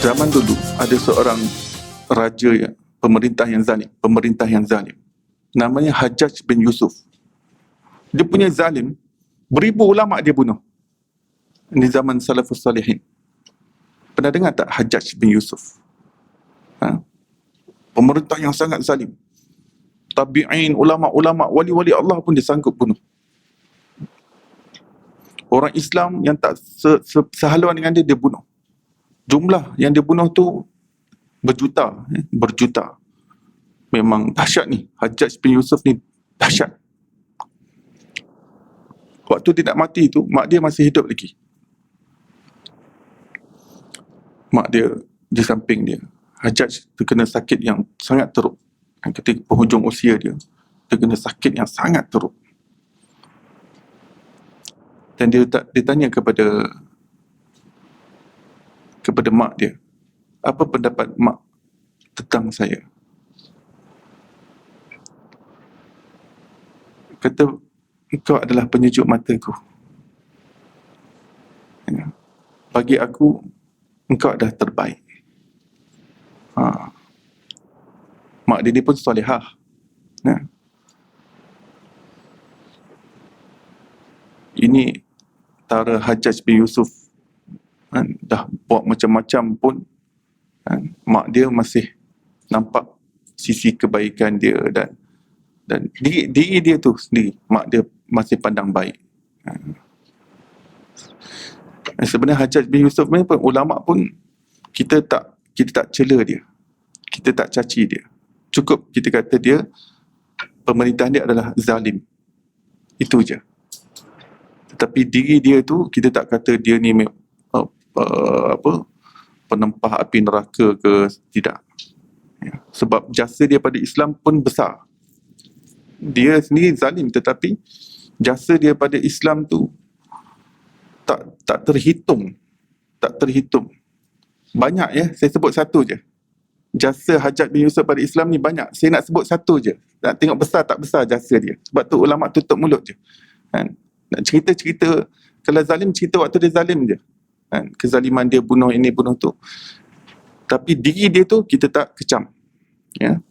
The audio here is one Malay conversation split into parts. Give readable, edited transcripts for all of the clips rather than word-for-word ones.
Zaman dulu ada seorang raja pemerintah yang zalim. Namanya Hajjaj bin Yusuf. Dia punya zalim, beribu ulama dia bunuh di zaman Salafus Salihin. Pernah dengar tak Hajjaj bin Yusuf? Pemerintah yang sangat zalim. Tabi'in, ulama-ulama, wali-wali Allah pun dia sanggup bunuh. Orang Islam yang tak sehaluan dengan dia, dia bunuh. Jumlah yang dia bunuh tu berjuta. Memang dahsyat ni. Hajjaj bin Yusuf ni dahsyat. Waktu dia nak mati tu, mak dia masih hidup lagi. Mak dia di samping dia. Hajjaj terkena sakit yang sangat teruk. Ketika penghujung usia dia, terkena sakit yang sangat teruk. Dan dia tanya kepada mak dia, apa pendapat mak tentang saya? Kata, engkau adalah penyejuk mataku. Bagi aku, engkau adalah terbaik. Mak dia pun solehah. Ini tara Hajjaj bin Yusuf dah buat macam-macam pun, mak dia masih nampak sisi kebaikan dia, dan diri dia tu sendiri, mak dia masih pandang baik. Sebenarnya Hajjaj bin Yusuf ni pun, ulama pun kita tak cela dia, kita tak caci dia. Cukup kita kata dia, pemerintahan dia adalah zalim. Itu je. Tetapi diri dia tu, kita tak kata dia ni penempah api neraka ke, tidak. Sebab jasa dia pada Islam pun besar. Dia sendiri zalim, tetapi jasa dia pada Islam tu tak terhitung. Banyak ya, saya sebut satu je. Jasa Hajjaj bin Yusuf pada Islam ni banyak. Saya nak sebut satu je. Nak tengok besar tak besar jasa dia. Sebab tu ulama tutup mulut je. Nak cerita, kalau zalim, cerita waktu dia zalim je. Kezaliman dia, bunuh ini, bunuh tu. Tapi diri dia tu kita tak kecam. Ya.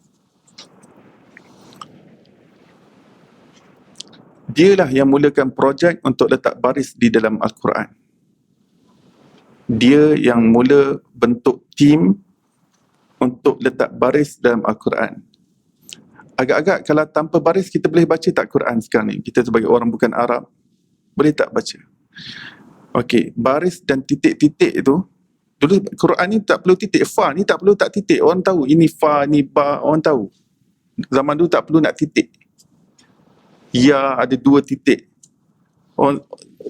Dialah yang mulakan projek untuk letak baris di dalam Al-Quran. Dia yang mula bentuk tim untuk letak baris dalam Al-Quran. Agak-agak kalau tanpa baris kita boleh baca tak Quran sekarang ni? Kita sebagai orang bukan Arab, boleh tak baca? Okey, baris dan titik-titik itu, dulu Quran ni tak perlu titik. Fa ni tak perlu tak titik. Orang tahu ini fa, ni ba, orang tahu. Zaman dulu tak perlu nak titik. Ya ada 2 titik.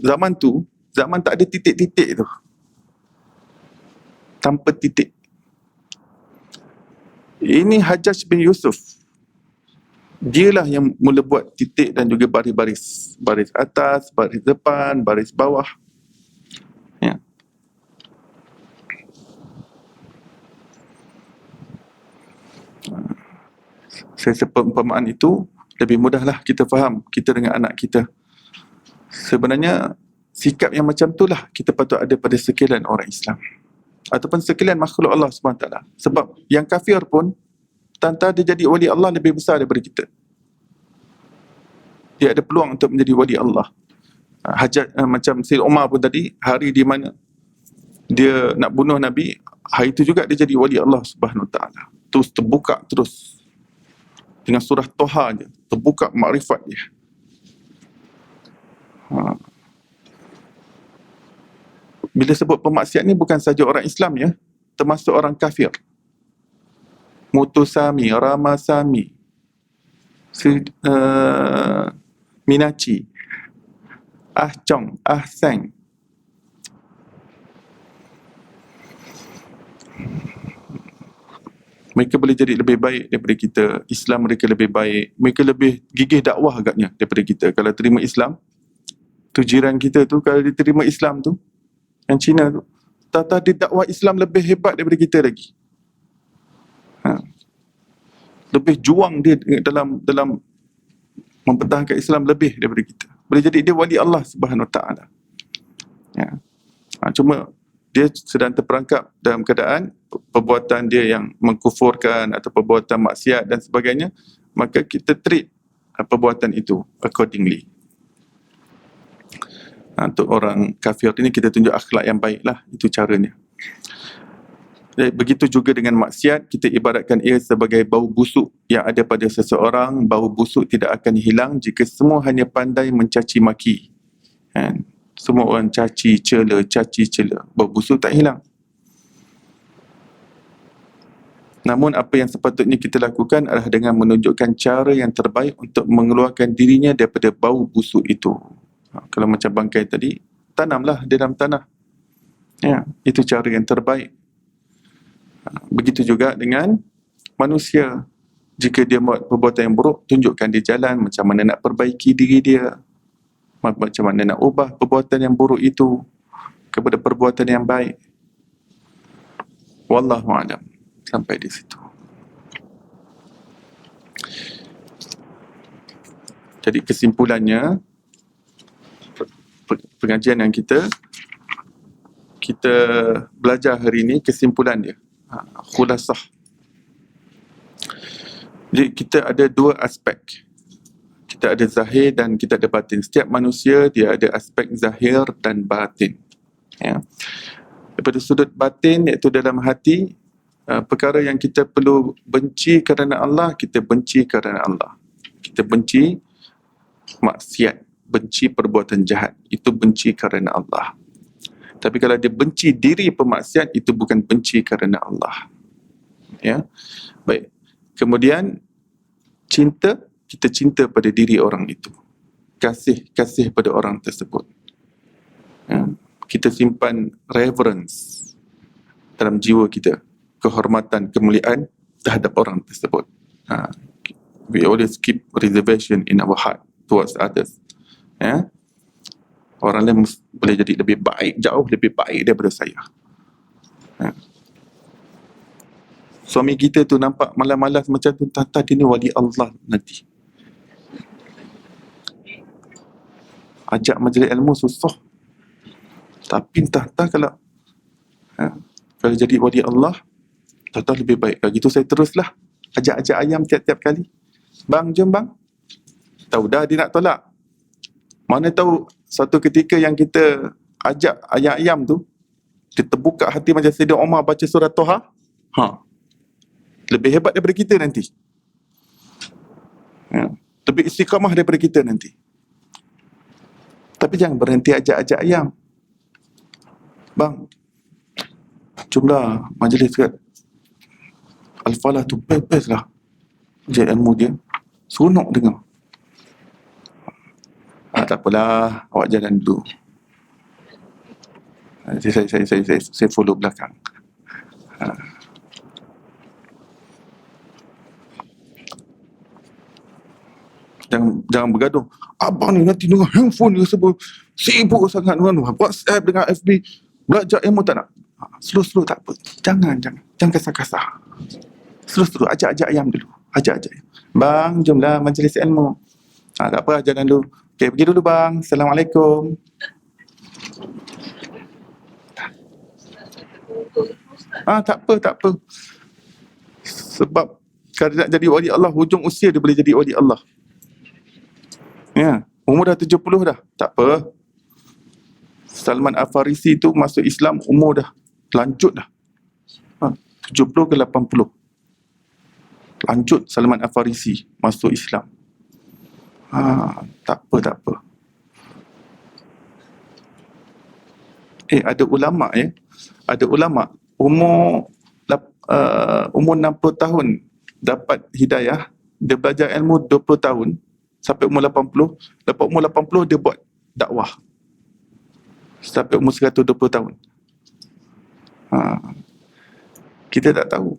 Zaman tak ada titik-titik tu. Tanpa titik. Ini Hajjaj bin Yusuf. Dialah yang mula buat titik dan juga baris-baris. Baris atas, baris depan, baris bawah. Ya. Saya perumpamaan itu lebih mudahlah kita faham, kita dengan anak kita. Sebenarnya sikap yang macam itulah kita patut ada pada sekalian orang Islam ataupun sekalian makhluk Allah SWT. Sebab yang kafir pun tanda dia jadi wali Allah lebih besar daripada kita. Dia ada peluang untuk menjadi wali Allah. Hajjaj macam Sayyid Umar pun tadi, hari di mana dia nak bunuh Nabi, hari itu juga dia jadi wali Allah Subhanahu Wa Taala. Terus terbuka terus dengan surah Toha je, terbuka makrifat dia. Bila sebut pemaksiat ni bukan saja orang Islam ya, termasuk orang kafir. Mutusami, Ramasami, Minaci, Ahcong, Ahseng. Mereka boleh jadi lebih baik daripada kita. Islam mereka lebih baik. Mereka lebih gigih dakwah agaknya daripada kita. Kalau terima Islam, tu jiran kita tu, kalau dia terima Islam tu, yang Cina tu, tata dia dakwah Islam lebih hebat daripada kita lagi. Lebih juang dia dalam mempertahankan Islam lebih daripada kita. Boleh jadi dia wali Allah Subhanahu Wa Taala. Ya. Cuma dia sedang terperangkap dalam keadaan perbuatan dia yang mengkufurkan atau perbuatan maksiat dan sebagainya, maka kita treat perbuatan itu accordingly. Untuk orang kafir ini kita tunjuk akhlak yang baik lah, itu caranya. Jadi, begitu juga dengan maksiat, kita ibaratkan ia sebagai bau busuk yang ada pada seseorang. Bau busuk tidak akan hilang jika semua hanya pandai mencaci maki. Kan? Semua orang caci cela, bau busuk tak hilang. Namun apa yang sepatutnya kita lakukan adalah dengan menunjukkan cara yang terbaik untuk mengeluarkan dirinya daripada bau busuk itu. Kalau macam bangkai tadi, tanamlah di dalam tanah. Ya, itu cara yang terbaik. Begitu juga dengan manusia. Jika dia buat perbuatan yang buruk, tunjukkan dia jalan macam mana nak perbaiki diri dia, macam mana nak ubah perbuatan yang buruk itu kepada perbuatan yang baik. Wallahu a'lam. Sampai di situ. Jadi kesimpulannya, pengajian yang kita belajar hari ini, kesimpulan dia, khulasah. Jadi kita ada dua aspek. Kita ada zahir dan kita ada batin. Setiap manusia dia ada aspek zahir dan batin. Ya. Daripada sudut batin, iaitu dalam hati, perkara yang kita perlu benci kerana Allah, kita benci kerana Allah. Kita benci maksiat, benci perbuatan jahat, itu benci kerana Allah. Tapi kalau dia benci diri pemaksiat, itu bukan benci kerana Allah. Ya, baik. Kemudian cinta, kita cinta pada diri orang itu, kasih pada orang tersebut. Ya, kita simpan reverence dalam jiwa kita, kehormatan, kemuliaan terhadap orang tersebut. We always keep reservation in our heart towards others. Ya, orang lain boleh jadi lebih baik, jauh lebih baik daripada saya. Ya. Suami kita tu nampak malas-malas macam tu, tata dia ni wali Allah nanti. Ajak majlis ilmu susah. Tapi tata kalau jadi wali Allah, tata lebih baik. Kalau gitu saya teruslah ajak-ajak ayam tiap-tiap kali. Bang, jom bang. Tahu dah dia nak tolak. Mana tahu satu ketika yang kita ajak ayam-ayam tu, dia terbuka hati macam Sayyidina Umar baca surah Toha, lebih hebat daripada kita nanti. Ya, lebih istiqamah daripada kita nanti. Tapi jangan berhenti ajak-ajak ayam. Bang, jomlah majlis kat Al-Falah tu, best lah. Ajak ilmu dia, seronok dengar. Tak apalah, awak jalan dulu. Saya follow belakang. Jangan bergaduh. Abang ni nanti dengan handphone dia sebab sibuk sangat dengan WhatsApp, dengan FB. Belajar ilmu tak nak. Slow-slow tak apa. Jangan kasar-kasar. Slow-slow, ajak-ajak ayam dulu. Ajak-ajak. Bang, jomlah majlis ilmu. Tak apa, jalan dulu. Okey, pergi dulu bang. Assalamualaikum. Tak apa. Sebab kalau nak jadi wali Allah, hujung usia dia boleh jadi wali Allah. Ya, umur dah 70 dah. Tak apa. Salman Al-Farisi tu masuk Islam umur dah lanjut dah. 70 ke 80. Lanjut Salman Al-Farisi masuk Islam. Tak apa. Ada ulama' Ada ulama' umur 60 tahun dapat hidayah, dia belajar ilmu 20 tahun sampai umur 80. Lepas umur 80 dia buat dakwah sampai umur 120 tahun. Kita tak tahu.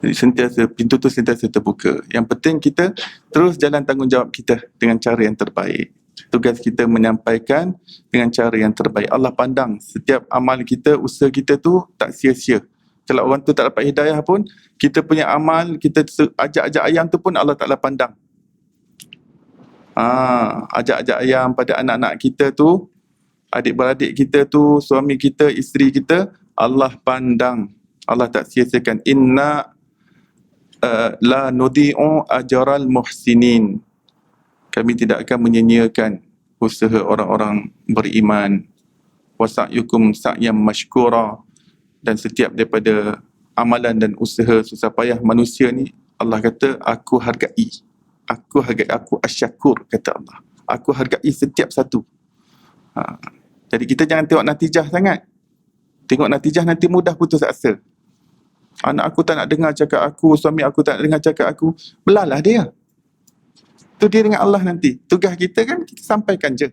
Jadi pintu tu sentiasa terbuka. Yang penting kita terus jalan tanggungjawab kita dengan cara yang terbaik. Tugas kita menyampaikan dengan cara yang terbaik. Allah pandang setiap amal kita, usaha kita tu tak sia-sia. Kalau orang tu tak dapat hidayah pun, kita punya amal, kita ajak-ajak ayam tu pun Allah Ta'ala pandang. Ajak-ajak ayam pada anak-anak kita tu, adik-beradik kita tu, suami kita, isteri kita, Allah pandang. Allah tak sia-siakan. Inna la nudhi'u ajral muhsinin. Kami tidak akan menyia-nyiakan usaha orang-orang beriman. Wa sa'yukum sa'yam mashkura. Dan setiap daripada amalan dan usaha susah payah manusia ni, Allah kata, aku hargai. Aku hargai, aku asyakur, kata Allah. Aku hargai setiap satu. Jadi kita jangan tengok natijah sangat. Tengok natijah nanti mudah putus asa. Anak aku tak nak dengar cakap aku, suami aku tak nak dengar cakap aku. Belalah dia. Tu dia dengan Allah nanti. Tugas kita kan, kita sampaikan je.